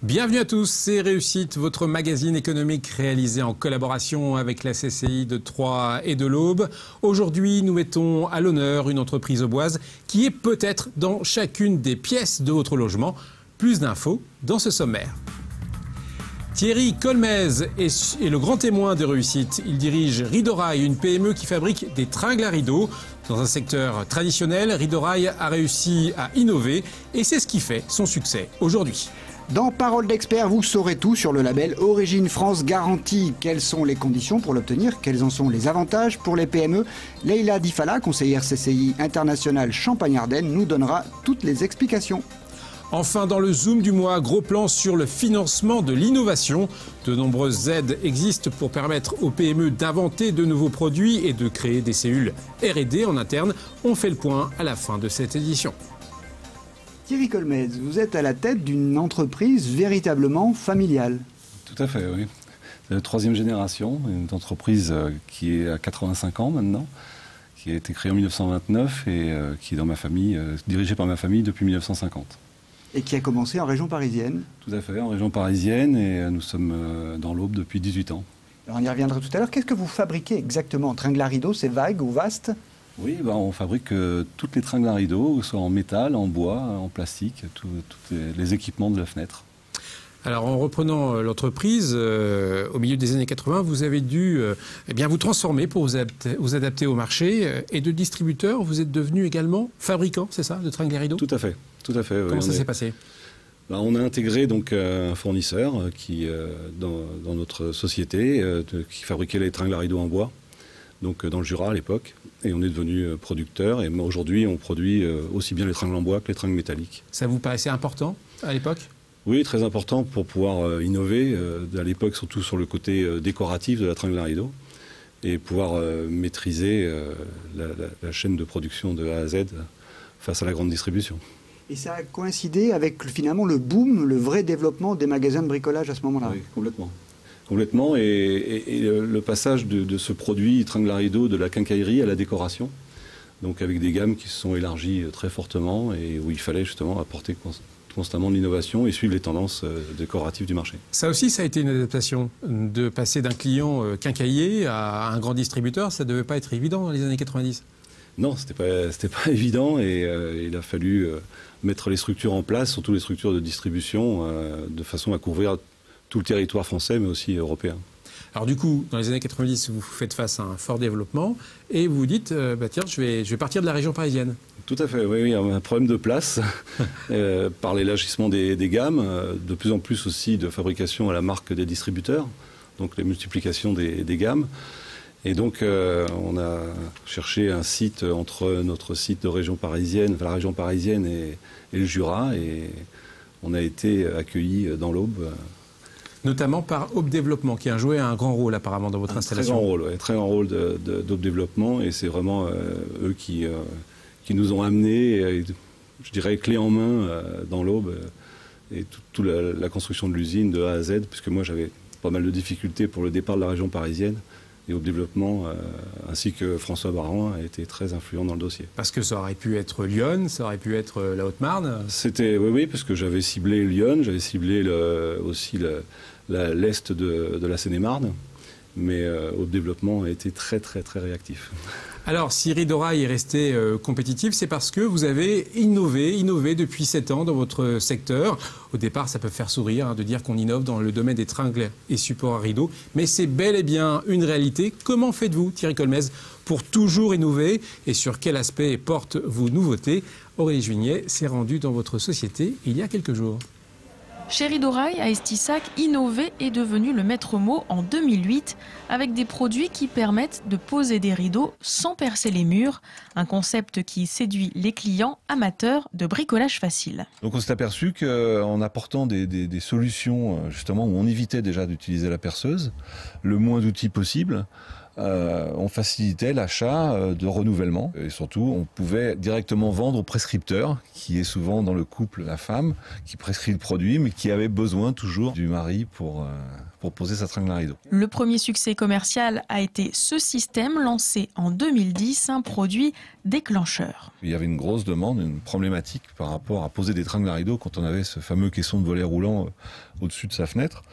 Bienvenue à tous, c'est Réussite, votre magazine économique réalisé en collaboration avec la CCI de Troyes et de l'Aube. Aujourd'hui, nous mettons à l'honneur une entreprise auboise qui est peut-être dans chacune des pièces de votre logement. Plus d'infos dans ce sommaire. Thierry Colmez est le grand témoin de Réussite. Il dirige Rideau-Rail, une PME qui fabrique des tringles à rideaux. Dans un secteur traditionnel, Rideau-Rail a réussi à innover et c'est ce qui fait son succès aujourd'hui. Dans Parole d'expert, vous saurez tout sur le label Origine France Garantie. Quelles sont les conditions pour l'obtenir? Quels en sont les avantages pour les PME? Leïla Difala, conseillère CCI internationale Champagne-Ardenne, nous donnera toutes les explications. Enfin, dans le Zoom du mois, gros plan sur le financement de l'innovation. De nombreuses aides existent pour permettre aux PME d'inventer de nouveaux produits et de créer des cellules R&D en interne. On fait le point à la fin de cette édition. Thierry Colmez, vous êtes à la tête d'une entreprise véritablement familiale. Tout à fait, oui. C'est la troisième génération, une entreprise qui est à 85 ans maintenant, qui a été créée en 1929 et qui est dans ma famille, dirigée par ma famille depuis 1950. Et qui a commencé en région parisienne. Tout à fait, en région parisienne, et nous sommes dans l'Aube depuis 18 ans. Alors on y reviendra tout à l'heure. Qu'est-ce que vous fabriquez exactement? Tringle à rideau, c'est vague ou vaste? Oui, on fabrique toutes les tringles à rideaux, que ce soit en métal, en bois, en plastique, tous les équipements de la fenêtre. Alors en reprenant l'entreprise, au milieu des années 80, vous avez dû vous transformer pour vous adapter au marché. Et de distributeur, vous êtes devenu également fabricant, c'est ça, de tringles à rideaux? Tout à fait. Tout à fait. Comment ça s'est passé? On a intégré donc un fournisseur qui, dans notre société, qui fabriquait les tringles à rideaux en bois, donc dans le Jura à l'époque, et on est devenu producteur. Et aujourd'hui, on produit aussi bien les tringles en bois que les tringles métalliques. Ça vous paraissait important à l'époque? Oui, très important pour pouvoir innover, à l'époque surtout sur le côté décoratif de la tringle à rideau, et pouvoir maîtriser la chaîne de production de A à Z face à la grande distribution. Et ça a coïncidé avec finalement le boom, le vrai développement des magasins de bricolage à ce moment-là? Oui, complètement. Complètement, et le passage de ce produit tringle à rideau de la quincaillerie à la décoration, donc avec des gammes qui se sont élargies très fortement et où il fallait justement apporter constamment de l'innovation et suivre les tendances décoratives du marché. Ça aussi, ça a été une adaptation, de passer d'un client quincaillier à un grand distributeur. Ça ne devait pas être évident dans les années 90. Non, c'était pas évident, et il a fallu mettre les structures en place, surtout les structures de distribution, de façon à couvrir tout le territoire français, mais aussi européen. Alors du coup, dans les années 90, vous faites face à un fort développement et vous vous dites, tiens, je vais partir de la région parisienne. Tout à fait, oui, un problème de place, par l'élargissement des gammes, de plus en plus aussi de fabrication à la marque des distributeurs, donc la multiplication des gammes. Et donc, on a cherché un site entre notre site de région parisienne, enfin la région parisienne et le Jura, et on a été accueillis dans l'Aube. Notamment par Aube Développement, qui a joué un grand rôle apparemment dans votre installation. Très grand rôle d'Aube Développement, et c'est vraiment eux qui nous ont amenés, je dirais, clé en main dans l'Aube, et toute la construction de l'usine de A à Z, puisque moi j'avais pas mal de difficultés pour le départ de la région parisienne. Et Aube Développement, ainsi que François Baron, a été très influent dans le dossier. Parce que ça aurait pu être Lyon, ça aurait pu être la Haute-Marne. Oui, parce que j'avais ciblé Lyon, j'avais ciblé aussi l'Est de la Seine-et-Marne, mais Aube Développement a été très réactif. Alors, si Rideau-Rail est resté compétitif, c'est parce que vous avez innové depuis 7 ans dans votre secteur. Au départ, ça peut faire sourire de dire qu'on innove dans le domaine des tringles et supports à rideaux, mais c'est bel et bien une réalité. Comment faites-vous, Thierry Colmez, pour toujours innover, et sur quel aspect portent vos nouveautés? Aurélie Juignet s'est rendue dans votre société il y a quelques jours. Chez Rideau-Rail, à Estissac, innover est devenu le maître mot en 2008 avec des produits qui permettent de poser des rideaux sans percer les murs. Un concept qui séduit les clients amateurs de bricolage facile. Donc on s'est aperçu qu'en apportant des solutions justement où on évitait déjà d'utiliser la perceuse, le moins d'outils possible, on facilitait l'achat de renouvellement, et surtout on pouvait directement vendre au prescripteur, qui est souvent dans le couple la femme qui prescrit le produit mais qui avait besoin toujours du mari pour pour poser sa tringle à rideau. Le premier succès commercial a été ce système lancé en 2010, un produit déclencheur. Il y avait une grosse demande, une problématique par rapport à poser des tringles à rideau quand on avait ce fameux caisson de volet roulant au-dessus de sa fenêtre.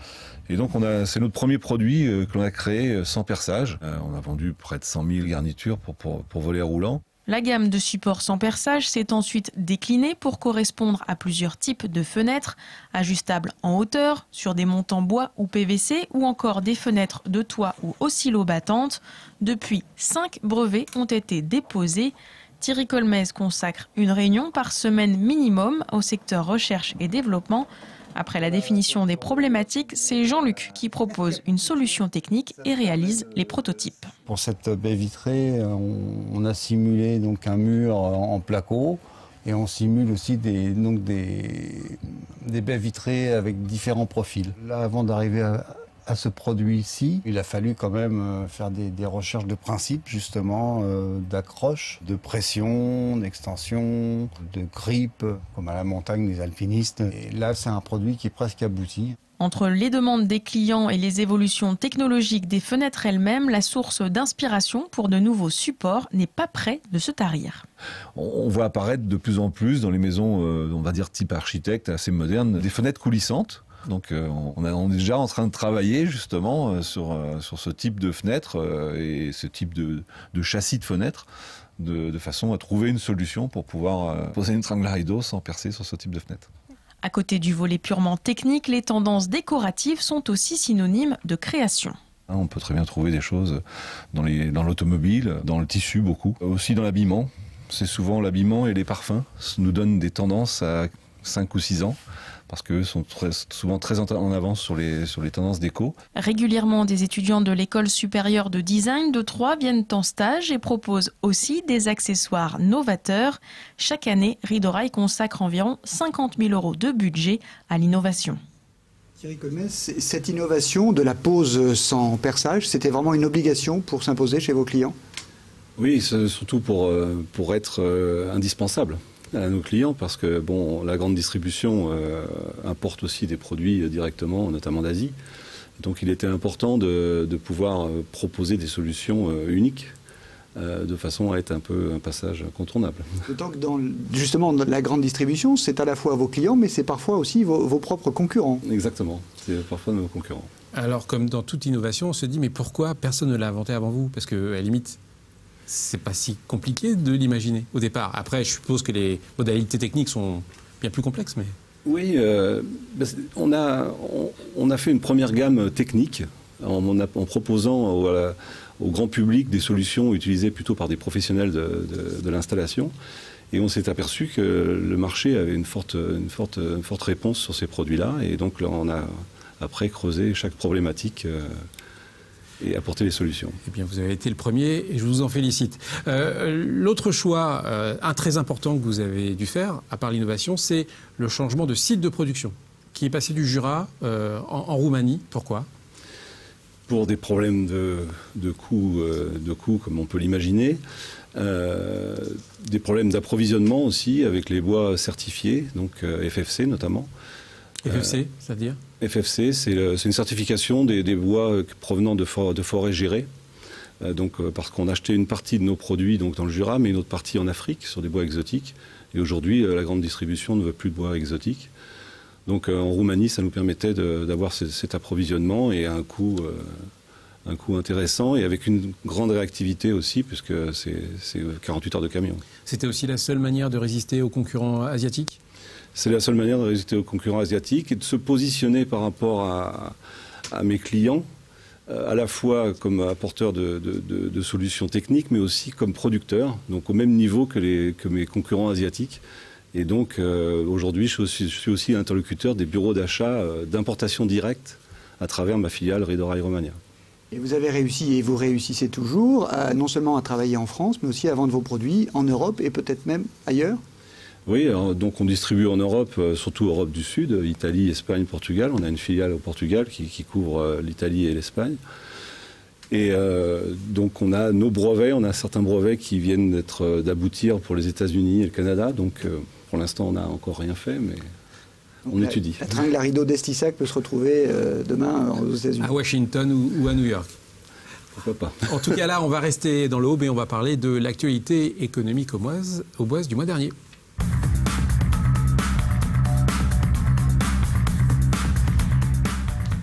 Et donc c'est notre premier produit que l'on a créé sans perçage. On a vendu près de 100 000 garnitures pour volets roulants. La gamme de supports sans perçage s'est ensuite déclinée pour correspondre à plusieurs types de fenêtres, ajustables en hauteur, sur des montants bois ou PVC, ou encore des fenêtres de toit ou oscillo-battantes. Depuis, 5 brevets ont été déposés. Thierry Colmez consacre une réunion par semaine minimum au secteur recherche et développement. Après la définition des problématiques, c'est Jean-Luc qui propose une solution technique et réalise les prototypes. Pour cette baie vitrée, on a simulé donc un mur en placo et on simule aussi des baies vitrées avec différents profils. Là, avant d'arriver à ce produit-ci, il a fallu quand même faire des recherches de principe, justement, d'accroche, de pression, d'extension, de grippe, comme à la montagne des alpinistes. Et là, c'est un produit qui est presque abouti. Entre les demandes des clients et les évolutions technologiques des fenêtres elles-mêmes, la source d'inspiration pour de nouveaux supports n'est pas près de se tarir. On voit apparaître de plus en plus dans les maisons, on va dire type architecte, assez modernes, des fenêtres coulissantes. Donc on est déjà en train de travailler justement sur ce type de fenêtre et ce type de châssis de fenêtre de façon à trouver une solution pour pouvoir poser une tringle à rideau sans percer sur ce type de fenêtre. À côté du volet purement technique, les tendances décoratives sont aussi synonymes de création. On peut très bien trouver des choses dans l'automobile, dans le tissu beaucoup, aussi dans l'habillement. C'est souvent l'habillement et les parfums nous donnent des tendances à 5 ou 6 ans. Parce qu'eux sont souvent très en avance sur les tendances déco. Régulièrement, des étudiants de l'école supérieure de design de Troyes viennent en stage et proposent aussi des accessoires novateurs. Chaque année, Rideau-Rail consacre environ 50 000 € de budget à l'innovation. Thierry Colmez, cette innovation de la pose sans perçage, c'était vraiment une obligation pour s'imposer chez vos clients? Oui, surtout pour être indispensable à nos clients, parce que la grande distribution importe aussi des produits directement, notamment d'Asie. Donc il était important de pouvoir proposer des solutions uniques de façon à être un peu un passage incontournable. D'autant que justement dans la grande distribution, c'est à la fois vos clients, mais c'est parfois aussi vos propres concurrents. Exactement, c'est parfois nos concurrents. Alors comme dans toute innovation, on se dit mais pourquoi personne ne l'a inventé avant vous? Parce qu'à la limite, c'est pas si compliqué de l'imaginer au départ. Après, je suppose que les modalités techniques sont bien plus complexes, mais... Oui, on a fait une première gamme technique en proposant au grand public des solutions utilisées plutôt par des professionnels de l'installation. Et on s'est aperçu que le marché avait une forte réponse sur ces produits-là. Et donc, là, on a après creusé chaque problématique et apporter les solutions. Eh bien, vous avez été le premier et je vous en félicite. L'autre choix, un très important que vous avez dû faire, à part l'innovation, c'est le changement de site de production, qui est passé du Jura en Roumanie. Pourquoi? Pour des problèmes de coûts, comme on peut l'imaginer. Des problèmes d'approvisionnement aussi, avec les bois certifiés, donc FFC notamment. FFC, c'est-à-dire? FFC, c'est une certification des bois provenant de forêts gérées. Parce qu'on achetait une partie de nos produits donc, dans le Jura, mais une autre partie en Afrique, sur des bois exotiques. Et aujourd'hui, la grande distribution ne veut plus de bois exotiques. Donc en Roumanie, ça nous permettait d'avoir cet approvisionnement et à un coût intéressant et avec une grande réactivité aussi, puisque c'est 48 heures de camion. C'était aussi la seule manière de résister aux concurrents asiatiques? C'est la seule manière de résister aux concurrents asiatiques et de se positionner par rapport à mes clients, à la fois comme apporteur de solutions techniques, mais aussi comme producteur, donc au même niveau que mes concurrents asiatiques. Et donc aujourd'hui, je suis aussi interlocuteur des bureaux d'achat d'importation directe à travers ma filiale Rideau-Rail Romania. Et vous avez réussi, et vous réussissez toujours, non seulement à travailler en France, mais aussi à vendre vos produits en Europe et peut-être même ailleurs? Oui, donc on distribue en Europe, surtout Europe du Sud, Italie, Espagne, Portugal. On a une filiale au Portugal qui couvre l'Italie et l'Espagne. Et donc on a nos brevets, on a certains brevets qui viennent d'aboutir pour les États-Unis et le Canada. Donc pour l'instant on n'a encore rien fait, mais on étudie. La tringle à rideau d'Estissac peut se retrouver demain aux États-Unis. À Washington ou à New York. Pourquoi pas. En tout cas, là, on va rester dans l'Aube et on va parler de l'actualité économique auboise du mois dernier.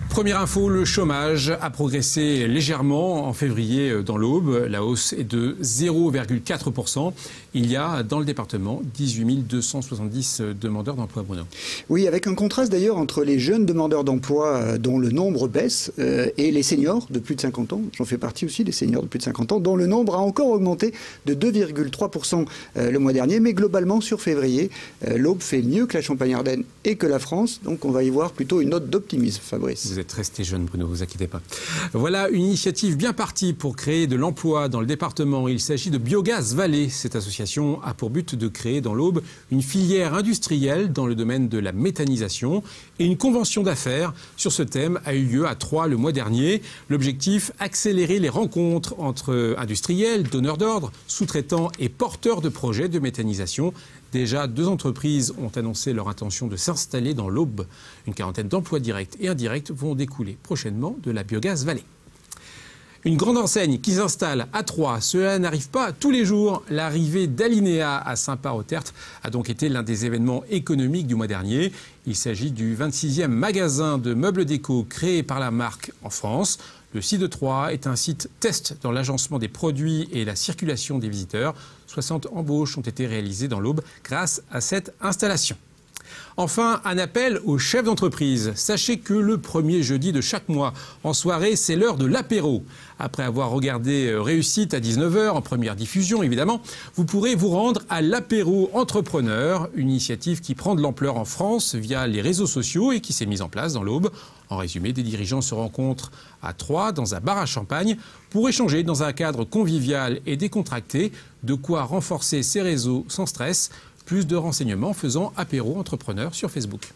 Première info, le chômage a progressé légèrement en février dans l'Aube. La hausse est de 0,4%. Il y a dans le département 18 270 demandeurs d'emploi, Bruno. Oui, avec un contraste d'ailleurs entre les jeunes demandeurs d'emploi dont le nombre baisse et les seniors de plus de 50 ans. J'en fais partie aussi, des seniors de plus de 50 ans, dont le nombre a encore augmenté de 2,3% le mois dernier. Mais globalement, sur février, l'Aube fait mieux que la Champagne-Ardenne et que la France. Donc on va y voir plutôt une note d'optimisme, Fabrice. Vous êtes resté jeune, Bruno, vous inquiétez pas. Voilà une initiative bien partie pour créer de l'emploi dans le département. Il s'agit de Biogaz Vallée. Cette association a pour but de créer dans l'Aube une filière industrielle dans le domaine de la méthanisation. Et une convention d'affaires sur ce thème a eu lieu à Troyes le mois dernier. L'objectif, accélérer les rencontres entre industriels, donneurs d'ordre, sous-traitants et porteurs de projets de méthanisation. Déjà, 2 entreprises ont annoncé leur intention de s'installer dans l'Aube. Une quarantaine d'emplois directs et indirects vont découler prochainement de la Biogaz Vallée. Une grande enseigne qui s'installe à Troyes, cela n'arrive pas tous les jours. L'arrivée d'Alinéa à Saint-Par-au-Tertre a donc été l'un des événements économiques du mois dernier. Il s'agit du 26e magasin de meubles déco créé par la marque en France. Le site de Troyes est un site test dans l'agencement des produits et la circulation des visiteurs. 60 embauches ont été réalisées dans l'Aube grâce à cette installation. Enfin, un appel aux chefs d'entreprise. Sachez que le premier jeudi de chaque mois, en soirée, c'est l'heure de l'apéro. Après avoir regardé Réussite à 19h, en première diffusion évidemment, vous pourrez vous rendre à l'apéro entrepreneur, une initiative qui prend de l'ampleur en France via les réseaux sociaux et qui s'est mise en place dans l'Aube. En résumé, des dirigeants se rencontrent à Troyes, dans un bar à champagne, pour échanger dans un cadre convivial et décontracté, de quoi renforcer ses réseaux sans stress. Plus de renseignements faisant apéro entrepreneur sur Facebook.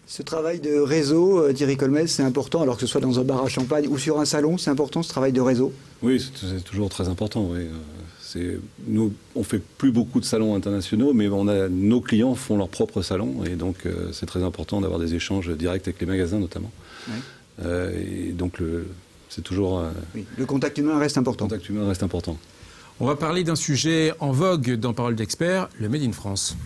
Ce travail de réseau, Thierry Colmez, c'est important, alors que ce soit dans un bar à champagne ou sur un salon, c'est important ce travail de réseau? Oui, c'est toujours très important. Oui. Nous, on fait plus beaucoup de salons internationaux, mais nos clients font leur propre salon, et donc c'est très important d'avoir des échanges directs avec les magasins notamment. Oui. Et donc c'est toujours... oui, le contact humain reste important. Le contact humain reste important. On va parler d'un sujet en vogue dans Parole d'experts, le Made in France.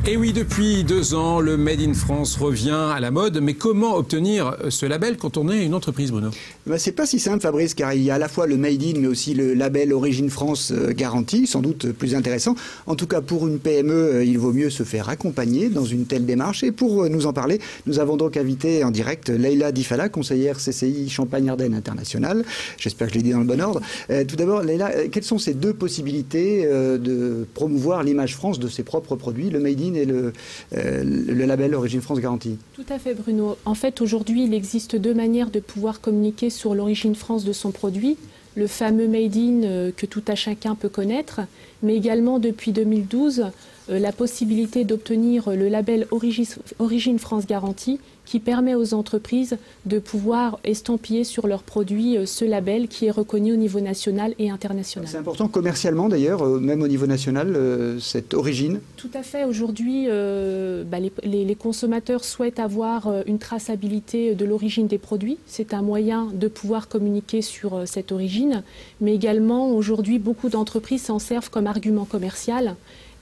Et oui, depuis 2 ans, le Made in France revient à la mode. Mais comment obtenir ce label quand on est une entreprise, Bruno? C'est pas si simple, Fabrice, car il y a à la fois le Made in, mais aussi le label Origine France garantie, sans doute plus intéressant. En tout cas, pour une PME, il vaut mieux se faire accompagner dans une telle démarche. Et pour nous en parler, nous avons donc invité en direct Leïla Difala, conseillère CCI Champagne-Ardenne International. J'espère que je l'ai dit dans le bon ordre. Tout d'abord, Leïla, quelles sont ces 2 possibilités de promouvoir l'image France de ses propres produits, le Made in et le label Origine France garantie? Tout à fait, Bruno. En fait, aujourd'hui, il existe 2 manières de pouvoir communiquer sur l'origine France de son produit. Le fameux Made in que tout à chacun peut connaître, mais également depuis 2012, la possibilité d'obtenir le label Origine France garantie, qui permet aux entreprises de pouvoir estampiller sur leurs produits ce label qui est reconnu au niveau national et international. C'est important commercialement d'ailleurs, même au niveau national, cette origine? Tout à fait. Aujourd'hui, les consommateurs souhaitent avoir une traçabilité de l'origine des produits. C'est un moyen de pouvoir communiquer sur cette origine. Mais également, aujourd'hui, beaucoup d'entreprises s'en servent comme argument commercial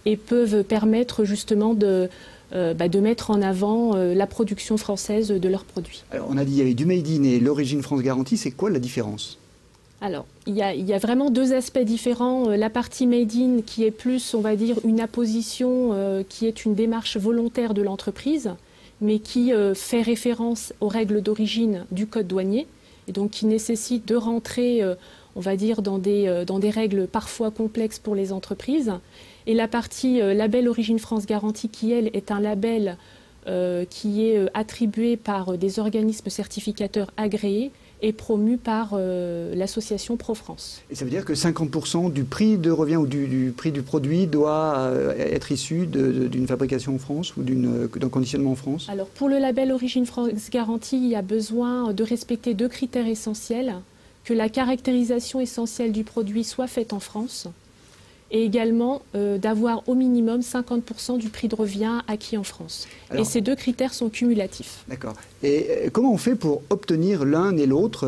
et peuvent permettre justement de mettre en avant la production française de leurs produits. Alors, on a dit qu'il y avait du Made in et l'Origine France garantie. C'est quoi la différence? Alors, il y a vraiment 2 aspects différents. La partie Made in qui est plus, on va dire, une apposition qui est une démarche volontaire de l'entreprise, mais qui fait référence aux règles d'origine du code douanier, et donc qui nécessite de rentrer, on va dire, dans des règles parfois complexes pour les entreprises. Et la partie label Origine France garantie, qui, elle, est un label qui est attribué par des organismes certificateurs agréés et promu par l'association ProFrance. Et ça veut dire que 50% du prix de revient ou du prix du produit doit être issu d'une fabrication en France ou d'un conditionnement en France? Alors, pour le label Origine France garantie, il y a besoin de respecter 2 critères essentiels. Que la caractérisation essentielle du produit soit faite en France et également d'avoir au minimum 50% du prix de revient acquis en France. Alors, et ces deux critères sont cumulatifs. D'accord. Et comment on fait pour obtenir l'un et l'autre?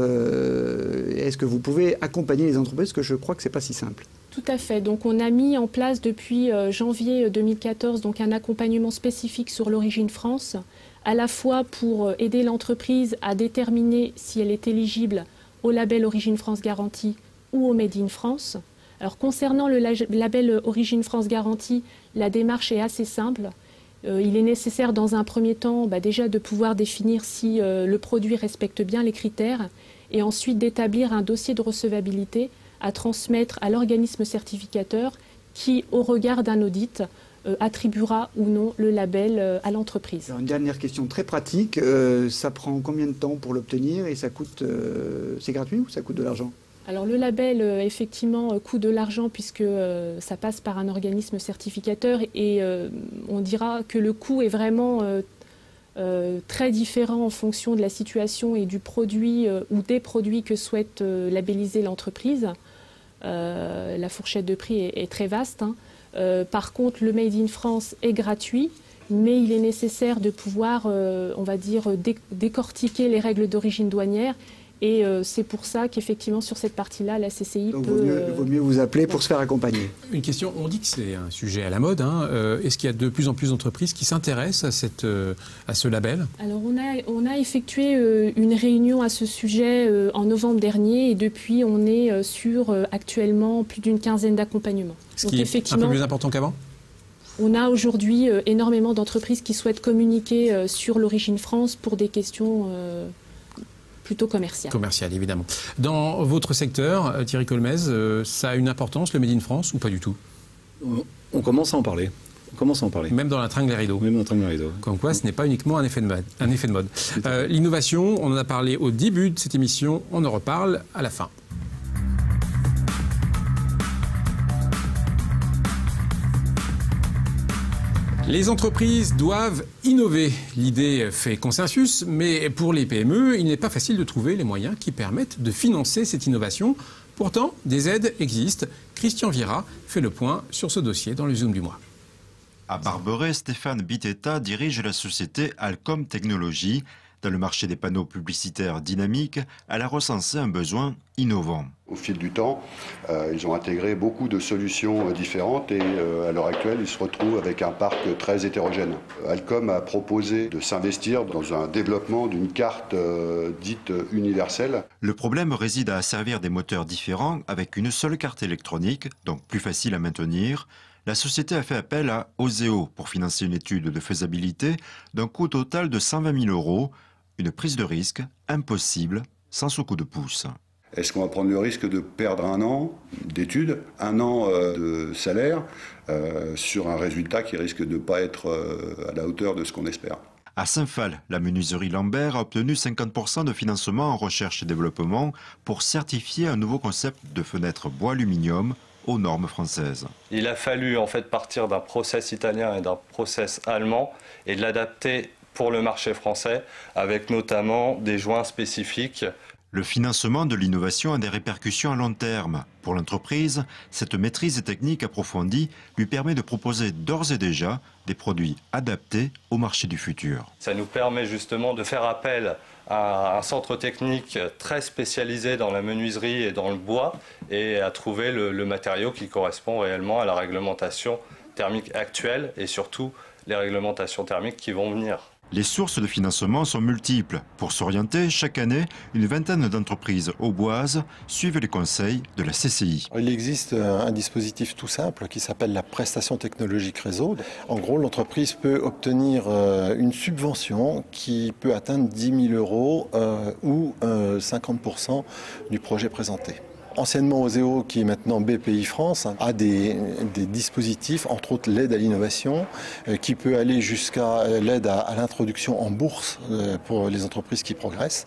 Est-ce que vous pouvez accompagner les entreprises? Parce que je crois que ce n'est pas si simple. Tout à fait. Donc on a mis en place depuis janvier 2014 donc un accompagnement spécifique sur l'origine France, à la fois pour aider l'entreprise à déterminer si elle est éligible au label Origine France Garantie ou au Made in France. Alors concernant le label Origine France Garantie, la démarche est assez simple. Il est nécessaire dans un premier temps déjà de pouvoir définir si le produit respecte bien les critères et ensuite d'établir un dossier de recevabilité à transmettre à l'organisme certificateur qui, au regard d'un audit, attribuera ou non le label à l'entreprise. Une dernière question très pratique, ça prend combien de temps pour l'obtenir et ça coûte, c'est gratuit ou ça coûte de l'argent? Alors le label, effectivement, coûte de l'argent puisque ça passe par un organisme certificateur et on dira que le coût est vraiment très différent en fonction de la situation et du produit ou des produits que souhaite labelliser l'entreprise. La fourchette de prix est très vaste. Par contre, le Made in France est gratuit, mais il est nécessaire de pouvoir, on va dire, décortiquer les règles d'origine douanière. Et c'est pour ça qu'effectivement, sur cette partie-là, la CCI Donc, peut... vaut mieux vous appeler pour se faire accompagner. Une question, on dit que c'est un sujet à la mode. Est-ce qu'il y a de plus en plus d'entreprises qui s'intéressent à ce label? Alors, on a effectué une réunion à ce sujet en novembre dernier et depuis, on est sur actuellement plus d'une quinzaine d'accompagnements. Ce qui est un peu plus important qu'avant? On a aujourd'hui énormément d'entreprises qui souhaitent communiquer sur l'origine France pour des questions... plutôt commercial. Commercial, évidemment. Dans votre secteur, Thierry Colmez, ça a une importance, le Made in France, ou pas du tout? On commence à en parler. Même dans la tringle et rideau. Même dans la tringle et rideau. Comme quoi, ce n'est pas uniquement un effet de mode. L'innovation, on en a parlé au début de cette émission, on en reparle à la fin. Les entreprises doivent innover. L'idée fait consensus, mais pour les PME, il n'est pas facile de trouver les moyens qui permettent de financer cette innovation. Pourtant, des aides existent. Christian Vira fait le point sur ce dossier dans le Zoom du mois. À Barberet, Stéphane Bitetta dirige la société Alcom Technologies. Dans le marché des panneaux publicitaires dynamiques, elle a recensé un besoin innovant. Au fil du temps, ils ont intégré beaucoup de solutions différentes et à l'heure actuelle, ils se retrouvent avec un parc très hétérogène. Alcom a proposé de s'investir dans un développement d'une carte dite universelle. Le problème réside à asservir des moteurs différents avec une seule carte électronique, donc plus facile à maintenir. La société a fait appel à Oseo pour financer une étude de faisabilité d'un coût total de 120 000 €. Une prise de risque impossible sans ce coup de pouce. Est-ce qu'on va prendre le risque de perdre un an d'études, un an de salaire sur un résultat qui risque de ne pas être à la hauteur de ce qu'on espère? À Saint-Phal, la menuiserie Lambert a obtenu 50% de financement en recherche et développement pour certifier un nouveau concept de fenêtre bois-aluminium aux normes françaises. Il a fallu en fait partir d'un process italien et d'un process allemand et de l'adapter pour le marché français avec notamment des joints spécifiques. Le financement de l'innovation a des répercussions à long terme. Pour l'entreprise, cette maîtrise technique approfondie lui permet de proposer d'ores et déjà des produits adaptés au marché du futur. Ça nous permet justement de faire appel à un centre technique très spécialisé dans la menuiserie et dans le bois et à trouver le matériau qui correspond réellement à la réglementation thermique actuelle et surtout les réglementations thermiques qui vont venir. Les sources de financement sont multiples. Pour s'orienter, chaque année, une vingtaine d'entreprises auboises suivent les conseils de la CCI. Il existe un dispositif tout simple qui s'appelle la prestation technologique réseau. En gros, l'entreprise peut obtenir une subvention qui peut atteindre 10 000 € ou 50% du projet présenté. Anciennement Oseo, qui est maintenant BPI France, a des dispositifs, entre autres l'aide à l'innovation, qui peut aller jusqu'à l'aide à l'introduction en bourse pour les entreprises qui progressent.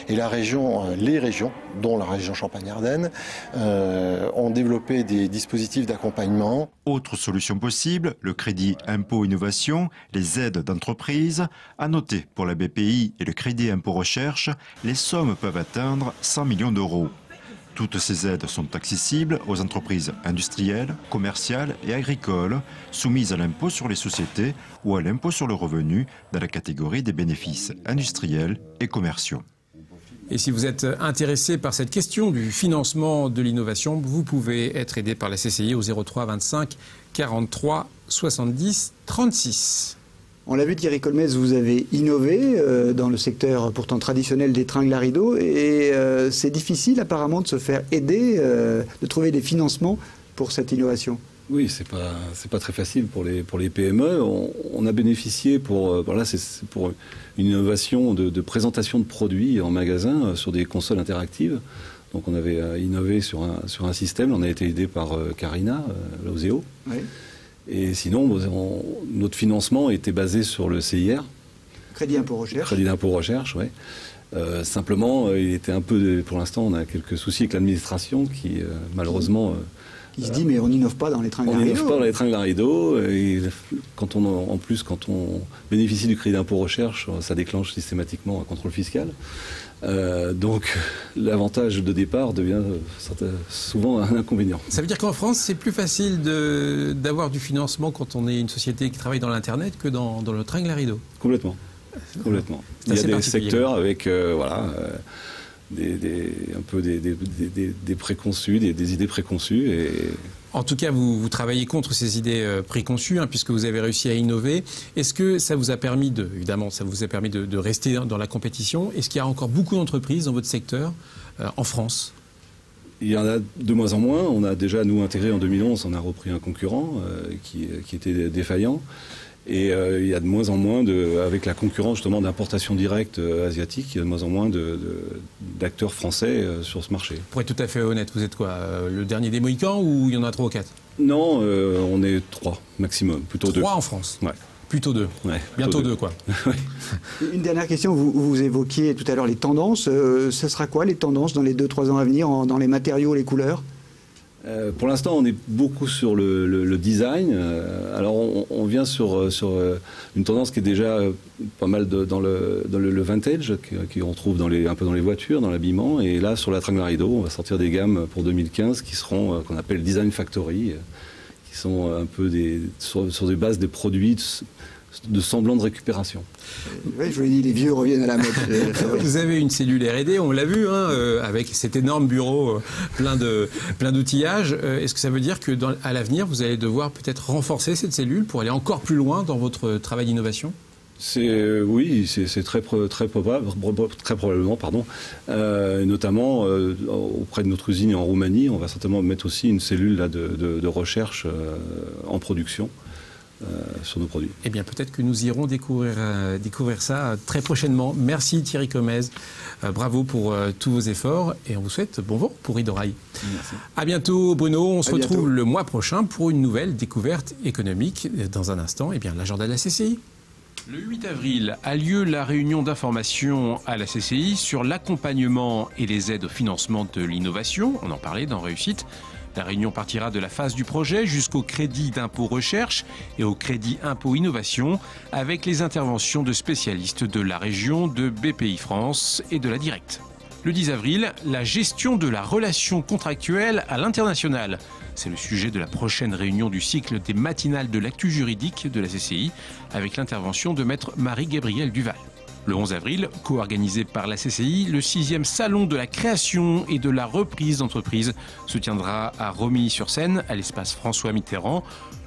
Et les régions, dont la région Champagne-Ardenne, ont développé des dispositifs d'accompagnement. Autre solution possible, le crédit impôt innovation, les aides d'entreprise. À noter, pour la BPI et le crédit impôt recherche, les sommes peuvent atteindre 100 millions €. Toutes ces aides sont accessibles aux entreprises industrielles, commerciales et agricoles soumises à l'impôt sur les sociétés ou à l'impôt sur le revenu dans la catégorie des bénéfices industriels et commerciaux. Et si vous êtes intéressé par cette question du financement de l'innovation, vous pouvez être aidé par la CCI au 03 25 43 70 36. On l'a vu, Thierry Colmez, vous avez innové dans le secteur pourtant traditionnel des tringles à rideaux et c'est difficile apparemment de se faire aider, de trouver des financements pour cette innovation. Oui, c'est pas très facile pour les PME. On a bénéficié pour une innovation de présentation de produits en magasin sur des consoles interactives. Donc on avait innové sur un système. On a été aidé par Carina, l'Oseo. Oui. Et sinon, notre financement était basé sur le CIR. Crédit impôt recherche. Crédit d'impôt recherche, oui. Simplement, il était un peu, pour l'instant, on a quelques soucis avec l'administration qui, malheureusement... Qui se dit, mais on n'innove pas dans les tringles à rideaux. On n'innove pas dans les tringles à rideaux. Et quand on bénéficie du crédit d'impôt recherche, ça déclenche systématiquement un contrôle fiscal. Donc l'avantage de départ devient souvent un inconvénient. Ça veut dire qu'en France, c'est plus facile d'avoir du financement quand on est une société qui travaille dans l'Internet que dans le tringle à rideaux. Complètement. Complètement. Il y a des secteurs avec des préconçus, des idées préconçues. Et... En tout cas, vous travaillez contre ces idées préconçues, puisque vous avez réussi à innover. Est-ce que ça vous a permis de rester dans la compétition? Est-ce qu'il y a encore beaucoup d'entreprises dans votre secteur en France? Il y en a de moins en moins. On a déjà, nous, intégré en 2011, on a repris un concurrent qui était défaillant. Et il y a de moins en moins, avec la concurrence justement d'importation directe asiatique, il y a de moins en moins d'acteurs français sur ce marché. Pour être tout à fait honnête, vous êtes quoi, le dernier des Mohicans ou il y en a 3 ou 4? Non, on est 3 maximum, plutôt 2. 3 en France? Ouais. Plutôt 2. Ouais, bientôt 2 quoi. Une dernière question, vous évoquiez tout à l'heure les tendances. Ce sera quoi les tendances dans les 2-3 ans à venir dans les matériaux, les couleurs? Pour l'instant, on est beaucoup sur le design. Alors, on vient sur une tendance qui est déjà pas mal dans le vintage, qu'on trouve un peu dans les voitures, dans l'habillement. Et là, sur la tringle à rideaux, on va sortir des gammes pour 2015 qui seront, qu'on appelle Design Factory, qui sont un peu sur des bases des produits de semblant de récupération. Oui, je vous l'ai dit, les vieux reviennent à la mode. Vous avez une cellule R&D, on l'a vu, avec cet énorme bureau plein d'outillages. Est-ce que ça veut dire que à l'avenir, vous allez devoir peut-être renforcer cette cellule pour aller encore plus loin dans votre travail d'innovation? Oui, c'est très probablement, pardon. Notamment auprès de notre usine en Roumanie, on va certainement mettre aussi une cellule là, de recherche en production. Sur nos produits. Eh bien, peut-être que nous irons découvrir ça très prochainement. Merci Thierry Colmez. Bravo pour tous vos efforts et on vous souhaite bon vent pour Rideau-Rail. Merci. À bientôt Bruno. On se retrouve le mois prochain pour une nouvelle découverte économique. Dans un instant, l'agenda de la CCI. Le 8 avril a lieu la réunion d'information à la CCI sur l'accompagnement et les aides au financement de l'innovation. On en parlait dans Réussite. La réunion partira de la phase du projet jusqu'au crédit d'impôt recherche et au crédit impôt innovation avec les interventions de spécialistes de la région, de BPI France et de la Directe. Le 10 avril, la gestion de la relation contractuelle à l'international. C'est le sujet de la prochaine réunion du cycle des matinales de l'actu juridique de la CCI avec l'intervention de maître Marie-Gabrielle Duval. Le 11 avril, co-organisé par la CCI, le 6e salon de la création et de la reprise d'entreprise se tiendra à Romilly-sur-Seine, à l'espace François Mitterrand.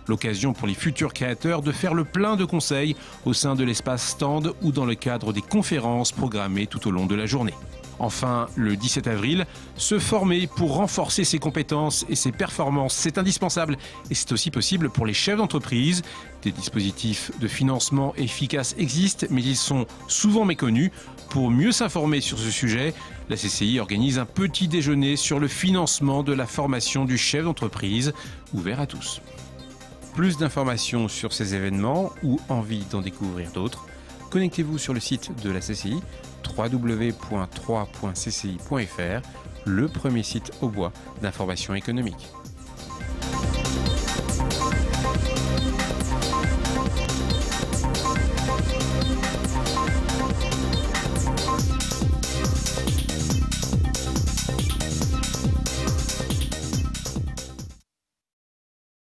L'occasion pour les futurs créateurs de faire le plein de conseils au sein de l'espace stand ou dans le cadre des conférences programmées tout au long de la journée. Enfin, le 17 avril, se former pour renforcer ses compétences et ses performances, c'est indispensable et c'est aussi possible pour les chefs d'entreprise. Des dispositifs de financement efficaces existent, mais ils sont souvent méconnus. Pour mieux s'informer sur ce sujet, la CCI organise un petit déjeuner sur le financement de la formation du chef d'entreprise, ouvert à tous. Plus d'informations sur ces événements ou envie d'en découvrir d'autres, connectez-vous sur le site de la CCI www.3.cci.fr, le premier site au bois d'information économique.